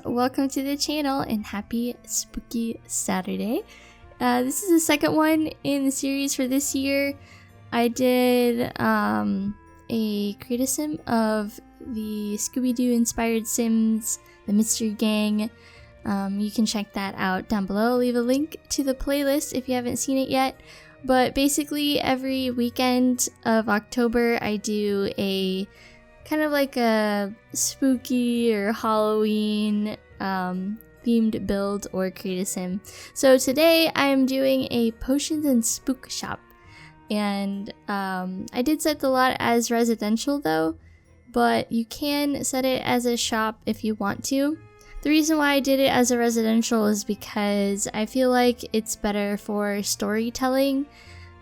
welcome to the channel and happy spooky Saturday. This is the second one in the series for this year. I did a criticism of the Scooby-Doo inspired Sims, the Mystery Gang. You can check that out down below. I'll leave a link to the playlist if you haven't seen it yet. But basically every weekend of October I do a kind of like a spooky or Halloween themed build or create a sim. So today I'm doing a potions and spook shop, and I did set the lot as residential though, but you can set it as a shop if you want to. The reason why I did it as a residential is because I feel like it's better for storytelling,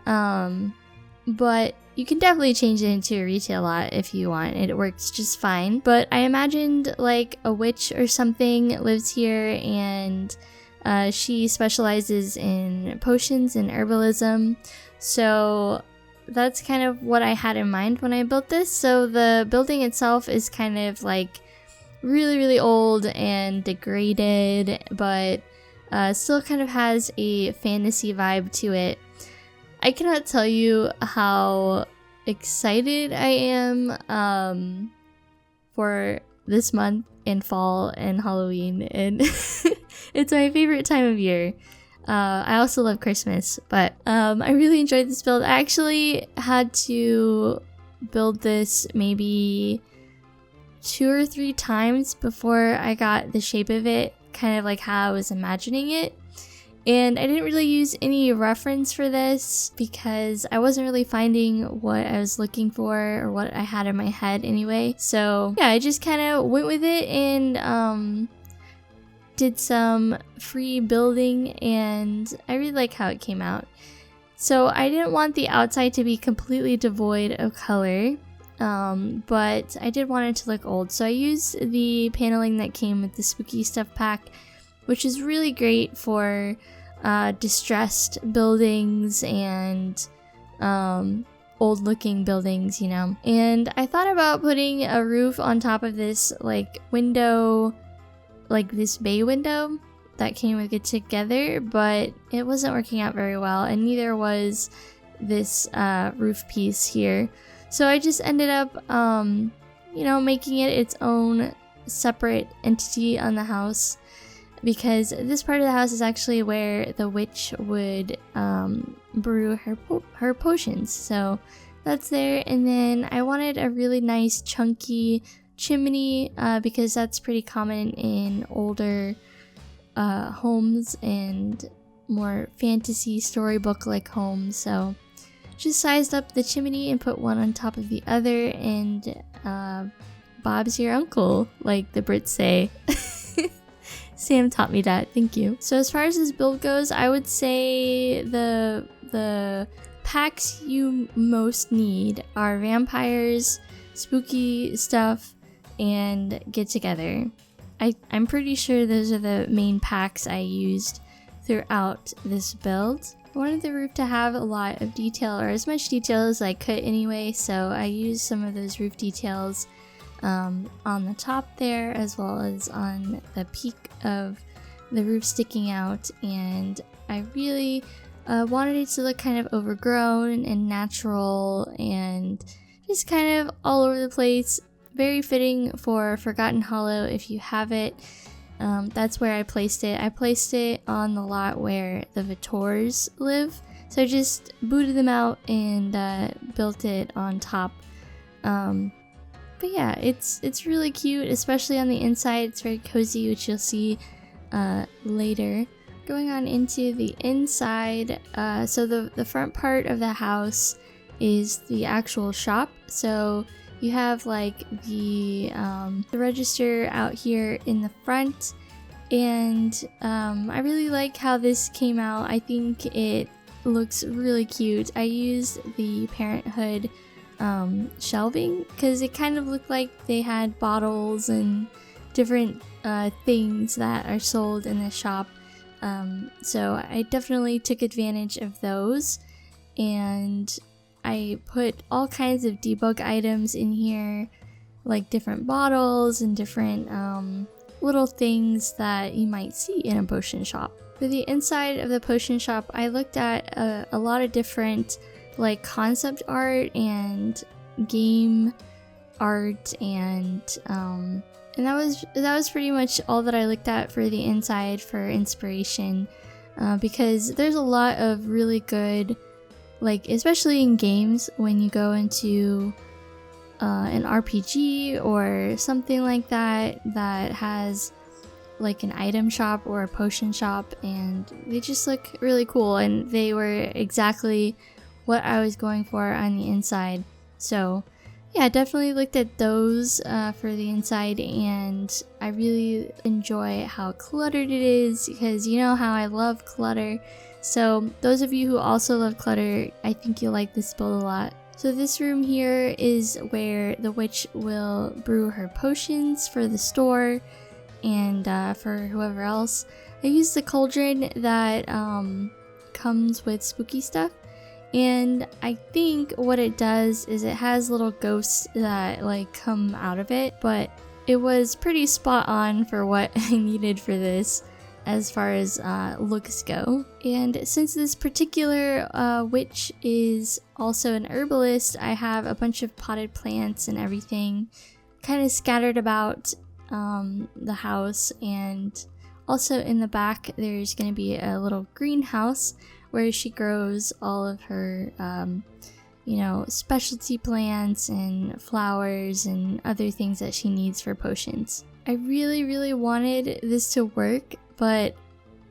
but you can definitely change it into a retail lot if you want. It works just fine. But I imagined like a witch or something lives here, and she specializes in potions and herbalism. So that's kind of what I had in mind when I built this. So the building itself is kind of like really old and degraded, but still kind of has a fantasy vibe to it. I cannot tell you how excited I am for this month and fall and Halloween, and it's my favorite time of year. I also love Christmas, but I really enjoyed this build. I actually had to build this maybe 2 or 3 times before I got the shape of it, kind of like how I was imagining it. And I didn't really use any reference for this because I wasn't really finding what I was looking for or what I had in my head anyway. So yeah, I just kind of went with it and did some free building, and I really like how it came out. So I didn't want the outside to be completely devoid of color, but I did want it to look old. So I used the paneling that came with the Spooky Stuff pack, which is really great for distressed buildings and old looking buildings, you know. And I thought about putting a roof on top of this like window, like this bay window that came with it together, but it wasn't working out very well, and neither was this roof piece here. So I just ended up you know, making it its own separate entity on the house, because this part of the house is actually where the witch would brew her potions. So that's there. And then I wanted a really nice chunky chimney because that's pretty common in older homes and more fantasy storybook like homes. So just sized up the chimney and put one on top of the other, and Bob's your uncle, like the Brits say. Sam taught me that, thank you. So as far as this build goes, I would say the packs you most need are vampires, spooky stuff, and get together. I'm pretty sure those are the main packs I used throughout this build. I wanted the roof to have a lot of detail, or as much detail as I could anyway, so I used some of those roof details on the top there, as well as on the peak of the roof sticking out. And I really wanted it to look kind of overgrown and natural and just kind of all over the place. Very fitting for Forgotten Hollow if you have it. That's where I placed it. I placed it on the lot where the Vitors live, so I just booted them out and built it on top. But yeah, it's really cute, especially on the inside. It's very cozy, which you'll see later. Going on into the inside, so the front part of the house is the actual shop. So you have like the register out here in the front, and I really like how this came out. I think it looks really cute. I used the Parenthood shelving because it kind of looked like they had bottles and different things that are sold in the shop. So I definitely took advantage of those, and I put all kinds of debug items in here, like different bottles and different little things that you might see in a potion shop. For the inside of the potion shop, I looked at a lot of different like concept art and game art, and that was pretty much all that I looked at for the inside for inspiration, because there's a lot of really good, like especially in games when you go into an RPG or something like that that has like an item shop or a potion shop, and they just look really cool, and they were exactly what I was going for on the inside. So yeah, definitely looked at those for the inside, and I really enjoy how cluttered it is, because you know how I love clutter. So those of you who also love clutter, I think you'll like this build a lot. So this room here is where the witch will brew her potions for the store and for whoever else. I use the cauldron that comes with spooky stuff, and I think what it does is it has little ghosts that like come out of it, but it was pretty spot on for what I needed for this as far as looks go. And since this particular witch is also an herbalist, I have a bunch of potted plants and everything kind of scattered about the house, and also in the back there's going to be a little greenhouse where she grows all of her specialty plants and flowers and other things that she needs for potions. I really wanted this to work, but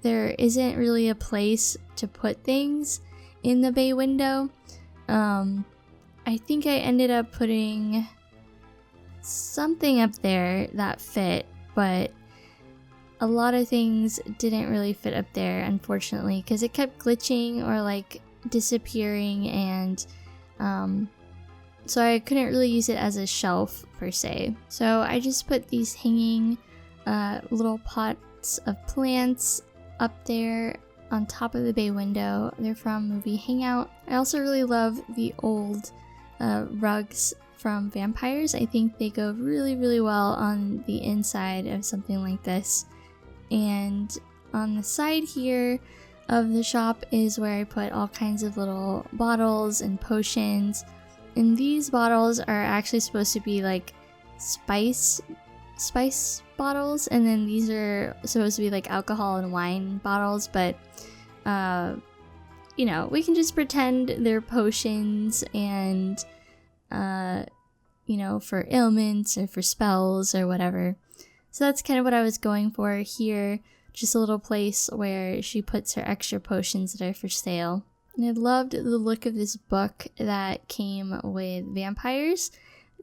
there isn't really a place to put things in the bay window. I think I ended up putting something up there that fit, but a lot of things didn't really fit up there, unfortunately, because it kept glitching or like disappearing, and so I couldn't really use it as a shelf per se. So I just put these hanging little pots of plants up there on top of the bay window. They're from movie Hangout. I also really love the old rugs from vampires. I think they go really well on the inside of something like this. And on the side here of the shop is where I put all kinds of little bottles and potions. And these bottles are actually supposed to be like spice bottles, and then these are supposed to be like alcohol and wine bottles, but we can just pretend they're potions and for ailments or for spells or whatever. So that's kind of what I was going for here, just a little place where she puts her extra potions that are for sale. And I loved the look of this book that came with vampires.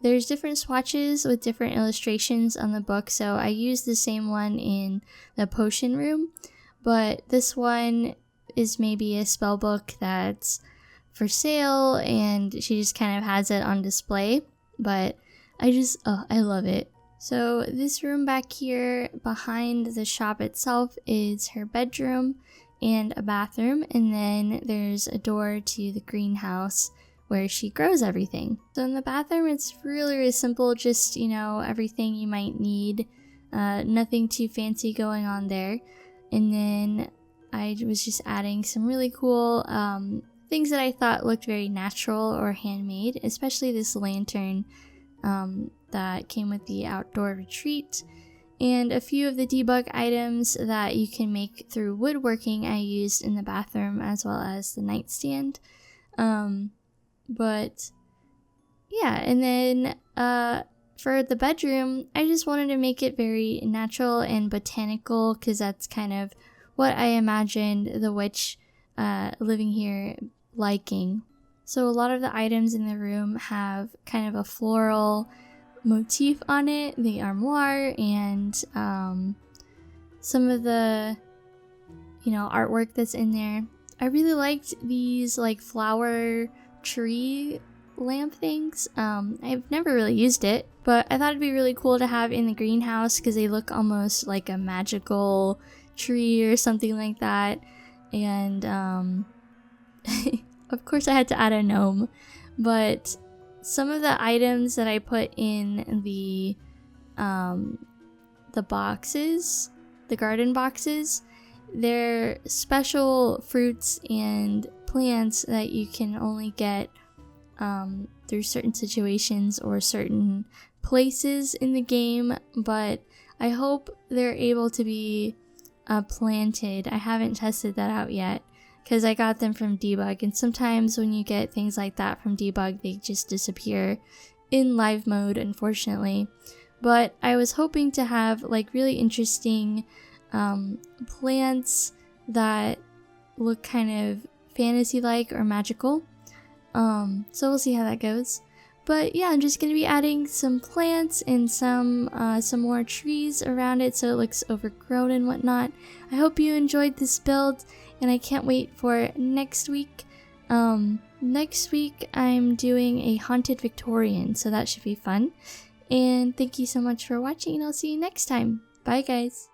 There's different swatches with different illustrations on the book, so I used the same one in the potion room, but this one is maybe a spell book that's for sale, and she just kind of has it on display, but I love it. So this room back here behind the shop itself is her bedroom and a bathroom, and then there's a door to the greenhouse where she grows everything. So in the bathroom, it's really simple, just, everything you might need. Nothing too fancy going on there. And then I was just adding some really cool things that I thought looked very natural or handmade, especially this lantern that came with the outdoor retreat. And a few of the debug items that you can make through woodworking I used in the bathroom, as well as the nightstand. But yeah, and then for the bedroom, I just wanted to make it very natural and botanical, because that's kind of what I imagined the witch living here liking. So a lot of the items in the room have kind of a floral motif on it, the armoire, and some of the artwork that's in there. I really liked these like flower tree lamp things. I've never really used it, but I thought it'd be really cool to have in the greenhouse because they look almost like a magical tree or something like that. And of course I had to add a gnome, but some of the items that I put in the the boxes, the garden boxes. They're special fruits and plants that you can only get through certain situations or certain places in the game, but I hope they're able to be planted. I haven't tested that out yet because I got them from debug, and sometimes when you get things like that from debug, they just disappear in live mode, unfortunately. But I was hoping to have like really interesting plants that look kind of fantasy-like or magical. So we'll see how that goes. But yeah, I'm just gonna be adding some plants and some more trees around it so it looks overgrown and whatnot. I hope you enjoyed this build, and I can't wait for next week. Next week I'm doing a haunted Victorian, so that should be fun. And thank you so much for watching, and I'll see you next time. Bye guys!